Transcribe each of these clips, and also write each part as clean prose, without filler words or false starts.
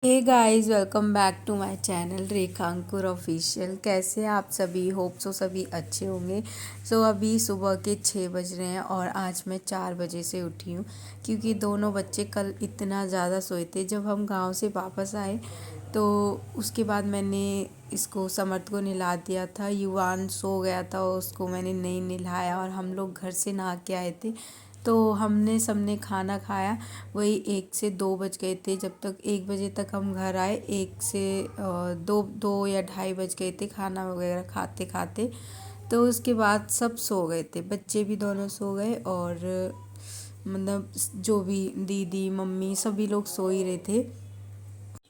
Hey guys, welcome back to my channel Rekha Ankur official. कैसे आप सभी? होप सो सभी अच्छे होंगे। अभी सुबह के 6 बज रहे हैं और आज मैं 4 बजे से उठी हूँ क्योंकि दोनों बच्चे कल इतना ज़्यादा सोए थे। जब हम गांव से वापस आए तो उसके बाद मैंने इसको समर्थ को नहला दिया था। युवान सो गया था, उसको मैंने नहीं नहलाया और हम लोग घर से नहा के आए थे। तो हमने सबने खाना खाया। वही 1 से 2 बज गए थे। जब तक 1 बजे तक हम घर आए, 1 से 2 या ढाई बज गए थे खाना वगैरह खाते खाते। तो उसके बाद सब सो गए थे, बच्चे भी दोनों सो गए और मतलब जो भी दीदी मम्मी सभी लोग सो ही रहे थे।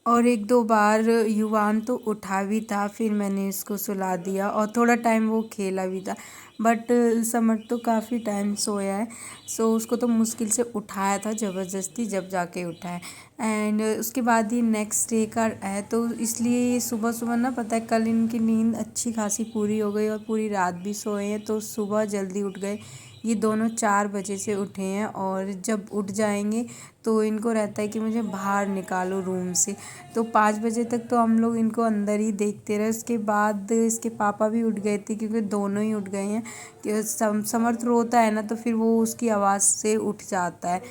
और 1-2 बार युवान तो उठा भी था, फिर मैंने इसको सुला दिया और थोड़ा टाइम वो खेला भी था। बट समर तो काफ़ी टाइम सोया है। उसको तो मुश्किल से उठाया था ज़बरदस्ती, जब जाके उठा है। एंड उसके बाद ये नेक्स्ट डे का है, तो इसलिए सुबह सुबह ना, पता है, कल इनकी नींद अच्छी खासी पूरी हो गई और पूरी रात भी सोए हैं, तो सुबह जल्दी उठ गए। ये दोनों 4 बजे से उठे हैं और जब उठ जाएंगे तो इनको रहता है कि मुझे बाहर निकालो रूम से। तो 5 बजे तक तो हम लोग इनको अंदर ही देखते रहे। उसके बाद इसके पापा भी उठ गए थे क्योंकि दोनों ही उठ गए हैं कि समर्थ रोता है ना, तो फिर वो उसकी आवाज़ से उठ जाता है।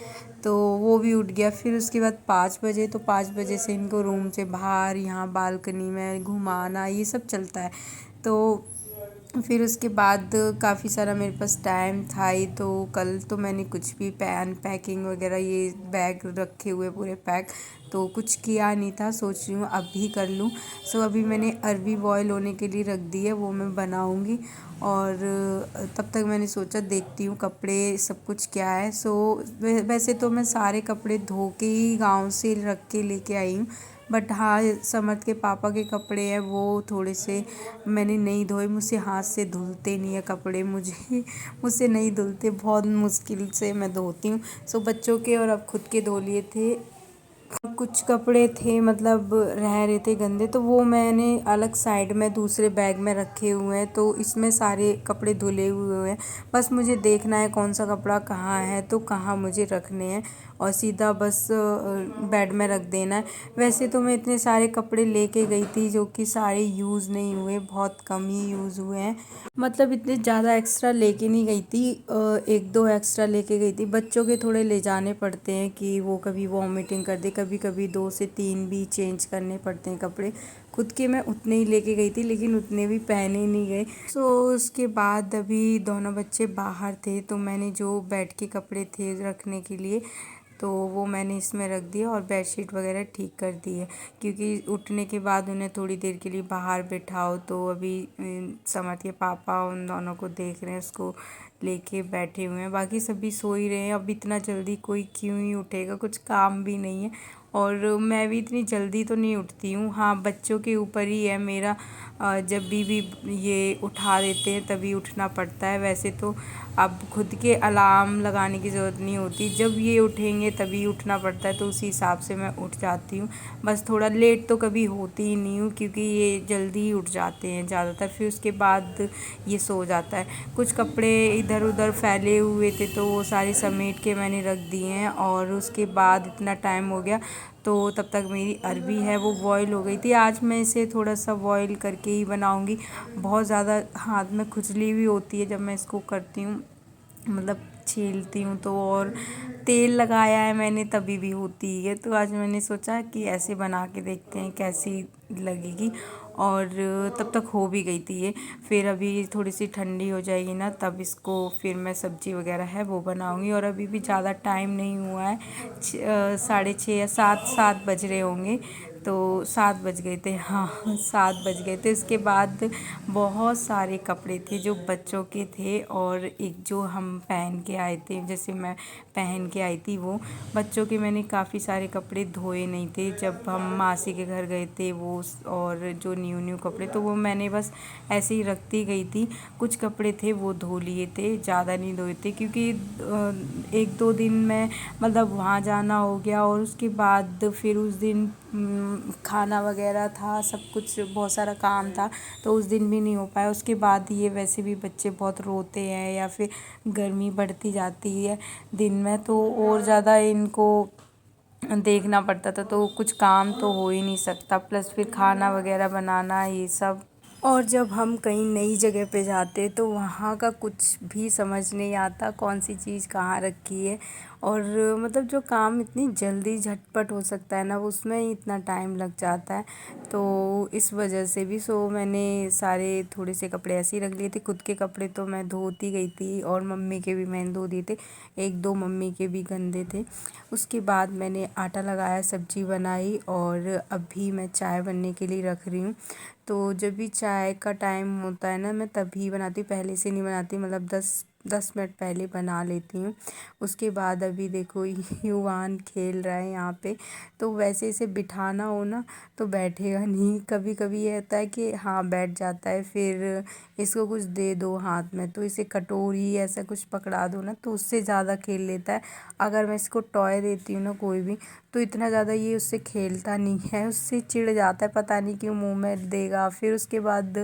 तो वो भी उठ गया। फिर उसके बाद 5 बजे, तो 5 बजे से इनको रूम से बाहर यहाँ बालकनी में घुमाना ये सब चलता है। तो फिर उसके बाद काफ़ी सारा मेरे पास टाइम था ही, तो कल तो मैंने कुछ भी पैकिंग वगैरह, ये बैग रखे हुए पूरे पैक, तो कुछ किया नहीं था। सोच रही हूँ अभी कर लूँ। अभी मैंने अरबी बॉयल होने के लिए रख दी है, वो मैं बनाऊँगी। और तब तक मैंने सोचा देखती हूँ कपड़े सब कुछ क्या है। वैसे तो मैं सारे कपड़े धो के ही गाँव से रख के लेके आई हूँ। बट हाँ, समर्थ के पापा के कपड़े हैं वो थोड़े से मैंने नहीं धोए। मुझसे हाथ से धुलते नहीं है कपड़े, मुझसे नहीं धुलते, बहुत मुश्किल से मैं धोती हूँ। बच्चों के और अब खुद के धो लिए थे। कुछ कपड़े थे मतलब रह रहे थे गंदे, तो वो मैंने अलग साइड में दूसरे बैग में रखे हुए हैं। तो इसमें सारे कपड़े धुले हुए हैं। बस मुझे देखना है कौन सा कपड़ा कहाँ है, तो कहाँ मुझे रखने हैं, और सीधा बस बेड में रख देना है। वैसे तो मैं इतने सारे कपड़े लेके गई थी जो कि सारे यूज़ नहीं हुए, बहुत कम ही यूज़ हुए हैं। मतलब इतने ज़्यादा एक्स्ट्रा लेके नहीं गई थी, 1-2 एक्स्ट्रा लेके गई थी। बच्चों के थोड़े ले जाने पड़ते हैं कि वो कभी वॉमिटिंग कर दे, कभी कभी 2 से 3 भी चेंज करने पड़ते हैं कपड़े। खुद के मैं उतने ही लेके गई थी, लेकिन उतने भी पहने ही नहीं गए। उसके बाद अभी दोनों बच्चे बाहर थे, तो मैंने जो बेड के कपड़े थे रखने के लिए, तो वो मैंने इसमें रख दिया और बेडशीट वगैरह ठीक कर दी है। क्योंकि उठने के बाद उन्हें थोड़ी देर के लिए बाहर बिठाओ, तो अभी समर्थ के पापा उन दोनों को देख रहे हैं, उसको लेके बैठे हुए हैं। बाकी सभी सो ही रहे हैं। अब इतना जल्दी कोई क्यों ही उठेगा, कुछ काम भी नहीं है। और मैं भी इतनी जल्दी तो नहीं उठती हूँ। हाँ, बच्चों के ऊपर ही है मेरा, जब भी ये उठा देते हैं तभी उठना पड़ता है। वैसे तो अब खुद के अलार्म लगाने की ज़रूरत नहीं होती, जब ये उठेंगे तभी उठना पड़ता है, तो उसी हिसाब से मैं उठ जाती हूँ। बस थोड़ा लेट तो कभी होती ही नहीं हूँ क्योंकि ये जल्दी ही उठ जाते हैं ज़्यादातर। फिर उसके बाद ये सो जाता है। कुछ कपड़े इधर उधर फैले हुए थे, तो वो सारे समेट के मैंने रख दिए हैं। और उसके बाद इतना टाइम हो गया, तो तब तक मेरी अरबी है वो बॉईल हो गई थी। आज मैं इसे थोड़ा सा बॉईल करके ही बनाऊँगी। बहुत ज़्यादा हाथ में खुजली भी होती है जब मैं इसको करती हूँ, मतलब छीलती हूँ तो। और तेल लगाया है मैंने तभी भी होती है। तो आज मैंने सोचा कि ऐसे बना के देखते हैं कैसी लगेगी। और तब तक हो भी गई थी ये। फिर अभी थोड़ी सी ठंडी हो जाएगी ना, तब इसको फिर मैं सब्ज़ी वगैरह है वो बनाऊँगी। और अभी भी ज़्यादा टाइम नहीं हुआ है, 6:30 या 7 बज रहे होंगे। तो 7 बज गए थे, हाँ 7 बज गए थे। इसके बाद बहुत सारे कपड़े थे जो बच्चों के थे, और एक जो हम पहन के आए थे, जैसे मैं पहन के आई थी वो। बच्चों के मैंने काफ़ी सारे कपड़े धोए नहीं थे जब हम मासी के घर गए थे वो। और जो न्यू कपड़े, तो वो मैंने बस ऐसे ही रखती गई थी। कुछ कपड़े थे वो धो लिए थे, ज़्यादा नहीं धोए थे क्योंकि 1-2 दिन में मतलब वहाँ जाना हो गया, और उसके बाद फिर उस दिन खाना वगैरह था, सब कुछ बहुत सारा काम था, तो उस दिन भी नहीं हो पाया। उसके बाद ये वैसे भी बच्चे बहुत रोते हैं, या फिर गर्मी बढ़ती जाती है दिन में, तो और ज़्यादा इनको देखना पड़ता था, तो कुछ काम तो हो ही नहीं सकता, प्लस फिर खाना वगैरह बनाना ये सब। और जब हम कहीं नई जगह पे जाते तो वहाँ का कुछ भी समझ नहीं आता, कौन सी चीज़ कहाँ रखी है। और मतलब जो काम इतनी जल्दी झटपट हो सकता है ना, वो उसमें ही इतना टाइम लग जाता है। तो इस वजह से भी मैंने सारे थोड़े से कपड़े ऐसे ही रख लिए थे। खुद के कपड़े तो मैं धोती गई थी और मम्मी के भी मैंने धो दिए थे, एक दो मम्मी के भी गंदे थे। उसके बाद मैंने आटा लगाया, सब्जी बनाई और अभी मैं चाय बनने के लिए रख रही हूँ। तो जब भी चाय का टाइम होता है ना, मैं तभी बनाती हूँ, पहले से नहीं बनाती, मतलब 10 मिनट पहले बना लेती हूँ। उसके बाद अभी देखो युवान खेल रहा है यहाँ पे। तो वैसे इसे बिठाना हो ना तो बैठेगा नहीं, कभी कभी ये होता है कि हाँ बैठ जाता है, फिर इसको कुछ दे दो हाथ में तो इसे कटोरी ऐसा कुछ पकड़ा दो ना तो उससे ज़्यादा खेल लेता है। अगर मैं इसको टॉय देती हूँ ना कोई भी, तो इतना ज़्यादा ये उससे खेलता नहीं है, उससे चिढ़ जाता है, पता नहीं क्यों मुंह में देगा, फिर उसके बाद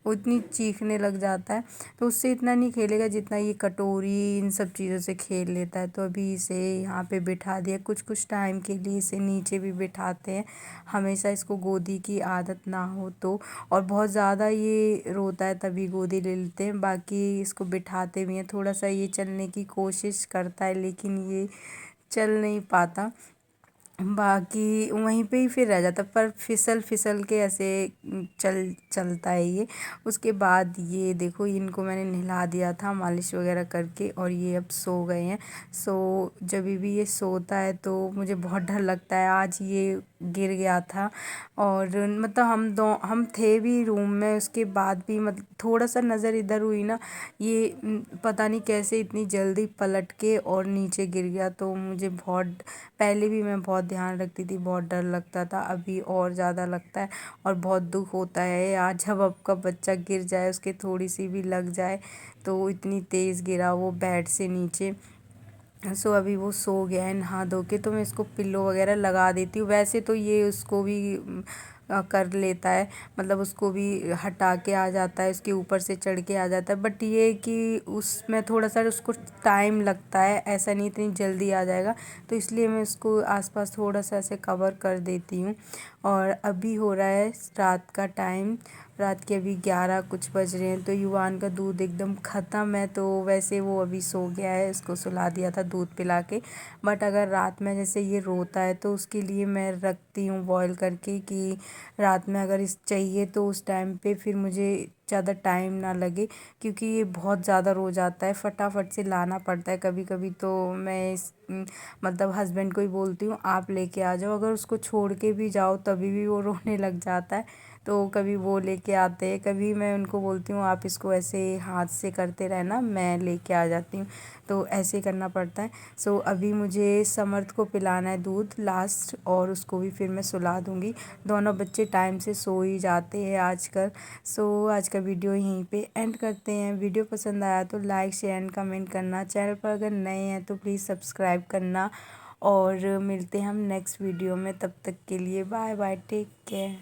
वो इतनी चीखने लग जाता है। तो उससे इतना नहीं खेलेगा जितना ये कटोरी इन सब चीज़ों से खेल लेता है। तो अभी इसे यहाँ पे बिठा दिया, कुछ कुछ टाइम के लिए इसे नीचे भी बिठाते हैं, हमेशा इसको गोदी की आदत ना हो तो। और बहुत ज़्यादा ये रोता है तभी गोदी ले लेते हैं, बाकी इसको बिठाते भी हैं। थोड़ा सा ये चलने की कोशिश करता है लेकिन ये चल नहीं पाता, बाकी वहीं पे ही फिर रह जाता, पर फिसल फिसल के ऐसे चलता है ये। उसके बाद ये देखो, इनको मैंने नहला दिया था मालिश वगैरह करके और ये अब सो गए हैं। जब भी ये सोता है तो मुझे बहुत डर लगता है। आज ये गिर गया था और मतलब हम थे भी रूम में, उसके बाद भी मतलब थोड़ा सा नज़र इधर हुई ना, ये पता नहीं कैसे इतनी जल्दी पलट के और नीचे गिर गया। तो मुझे बहुत, पहले भी मैं बहुत ध्यान रखती थी, बहुत डर लगता था, अभी और ज़्यादा लगता है और बहुत दुख होता है यार जब आपका बच्चा गिर जाए, उसके थोड़ी सी भी लग जाए। तो इतनी तेज़ गिरा वो बेड से नीचे। अभी वो सो गया है नहा धो के, तो मैं इसको पिल्लो वगैरह लगा देती हूँ। वैसे तो ये उसको भी कर लेता है, मतलब उसको भी हटा के आ जाता है, उसके ऊपर से चढ़ के आ जाता है, बट ये कि उसमें थोड़ा सा उसको टाइम लगता है, ऐसा नहीं इतनी जल्दी आ जाएगा। तो इसलिए मैं उसको आसपास थोड़ा सा ऐसे कवर कर देती हूँ। और अभी हो रहा है रात का टाइम, रात के अभी 11 कुछ बज रहे हैं। तो युवान का दूध एकदम ख़त्म है, तो वैसे वो अभी सो गया है, उसको सुला दिया था दूध पिला के। बट अगर रात में जैसे ये रोता है तो उसके लिए मैं रखती हूँ बॉयल करके, कि रात में अगर इस चाहिए तो उस टाइम पे फिर मुझे ज़्यादा टाइम ना लगे, क्योंकि ये बहुत ज़्यादा रो जाता है, फटाफट से लाना पड़ता है। कभी कभी तो मैं मतलब हस्बैंड को ही बोलती हूँ आप लेके आ जाओ, अगर उसको छोड़ के भी जाओ तभी भी वो रोने लग जाता है। तो कभी वो लेके आते हैं, कभी मैं उनको बोलती हूँ आप इसको ऐसे हाथ से करते रहना, मैं लेके आ जाती हूँ। तो ऐसे करना पड़ता है। अभी मुझे समर्थ को पिलाना है दूध लास्ट, और उसको भी फिर मैं सुला दूँगी। दोनों बच्चे टाइम से सो ही जाते हैं आजकल। आज का वीडियो यहीं पे एंड करते हैं। वीडियो पसंद आया तो लाइक शेयर एंड कमेंट करना, चैनल पर अगर नए हैं तो प्लीज़ सब्सक्राइब करना, और मिलते हैं हम नेक्स्ट वीडियो में। तब तक के लिए बाय बाय, टेक केयर।